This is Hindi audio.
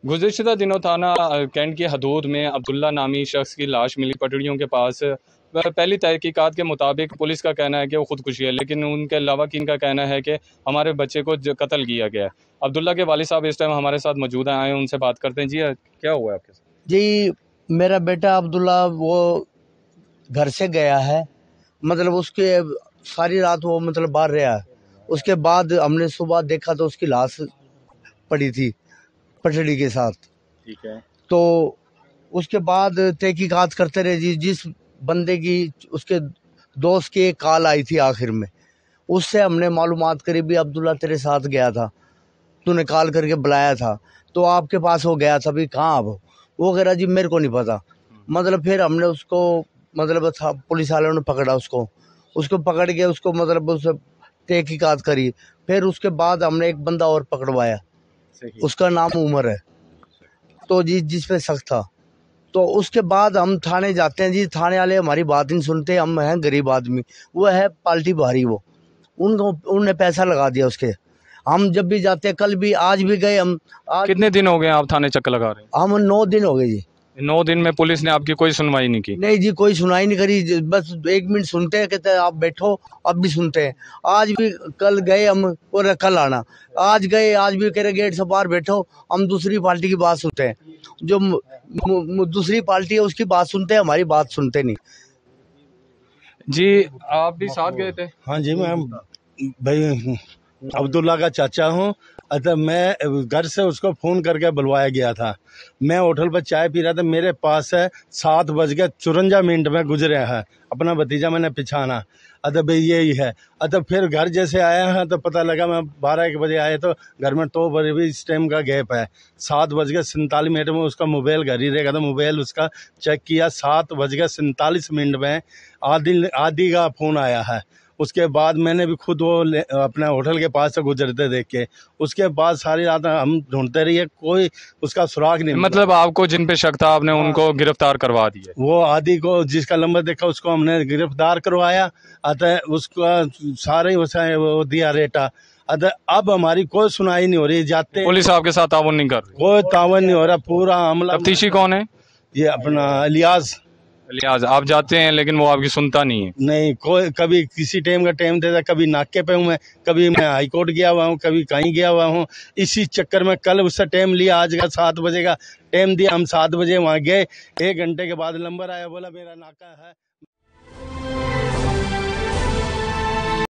गुज़िश्ता दिनों थाना कैंट की हदूद में अब्दुल्ला नामी शख्स की लाश मिली पटड़ियों के पास। पहली तहकीकात के मुताबिक पुलिस का कहना है कि वो खुदकुशी है, लेकिन उनके अलावा किन का कहना है कि हमारे बच्चे को कत्ल किया गया है। अब्दुल्ला के वालिद साहब इस टाइम हमारे साथ मौजूद हैं, आए उनसे बात करते हैं। जी क्या हुआ है आपके साथ? जी, मेरा बेटा अब्दुल्ला वो घर से गया है, मतलब उसके सारी रात वो मतलब बाहर रहा है। उसके बाद हमने सुबह देखा तो उसकी लाश पड़ी थी पटड़ी के साथ। ठीक है। तो उसके बाद तहकीकात करते रहे जी। जिस बंदे की उसके दोस्त की एक कॉल आई थी आखिर में, उससे हमने मालूमात करी भी अब्दुल्ला तेरे साथ गया था, तूने कॉल करके बुलाया था, तो आपके पास वो गया था भी कहाँ अब? वो कह रहा जी मेरे को नहीं पता। मतलब फिर हमने उसको मतलब पुलिस वालों ने पकड़ा उसको पकड़ के उसको मतलब उस तहकीकात करी। फिर उसके बाद हमने एक बंदा और पकड़वाया, उसका नाम उमर है, तो जी जिस पे शक था। तो उसके बाद हम थाने जाते हैं जी। थाने वाले हमारी बात नहीं सुनते। हम हैं गरीब आदमी, वो है पाल्टी भारी, वो उनको उनने पैसा लगा दिया उसके। हम जब भी जाते हैं, कल भी आज भी गए हम। आज कितने दिन हो गए आप थाने चक्कर लगा रहे हैं? हम 9 दिन हो गए जी। 9 दिन में पुलिस ने आपकी कोई सुनवाई नहीं की? नहीं जी, कोई सुनाई नहीं करी। बस 1 मिनट सुनते हैं, कहते हैं आप बैठो। अब भी सुनते हैं। आज भी कल गए हम और कल आना। आज गए, आज भी कह रहे गेट से बाहर बैठो। हम दूसरी पार्टी की बात सुनते हैं, जो दूसरी पार्टी है उसकी बात सुनते हैं, हमारी बात सुनते नहीं। जी आप भी साथ गए थे? हाँ जी, मैं भाई अब्दुल्ला का चाचा हूँ। अतः मैं घर से उसको फ़ोन करके बुलवाया गया था। मैं होटल पर चाय पी रहा था, मेरे पास है 7:54 में गुजरे हैं। अपना भतीजा मैंने पिछाना, अतः भाई यही है। अतः फिर घर जैसे आया है तो पता लगा, मैं 12 बजे आए तो घर में 2 बजे भी इस टाइम का गैप है। 7:47 में उसका मोबाइल घर ही रहेगा, तो मोबाइल उसका चेक किया, 7:47 में आदि का फ़ोन आया है। उसके बाद मैंने भी खुद वो अपने होटल के पास से गुजरते देख के, उसके बाद सारी रात हम ढूंढते रहिए, कोई उसका सुराग नहीं। मतलब आपको जिन पे शक था आपने उनको गिरफ्तार करवा दिया? वो आदि को जिसका नंबर देखा उसको हमने गिरफ्तार करवाया। अतः उसका सारे उसे वो दिया रेटा। अतः अब हमारी कोई सुनाई नहीं हो रही। जाते पुलिस आपके साथ ताउन नहीं कर रही? कोई तावन नहीं हो रहा। पूरा हमला। तफ्तीशी कौन है? ये अपना लियाज। लिहाज आप जाते हैं लेकिन वो आपकी सुनता नहीं है? नहीं, कोई कभी किसी टाइम का टाइम देता, कभी नाके पे हूँ मैं, कभी मैं हाई कोर्ट गया हुआ हूँ, कभी कहीं गया हुआ हूँ। इसी चक्कर में कल उससे टाइम लिया, आज का 7 बजे का टाइम दिया, हम 7 बजे वहाँ गए। 1 घंटे के बाद नंबर आया, बोला मेरा नाका है।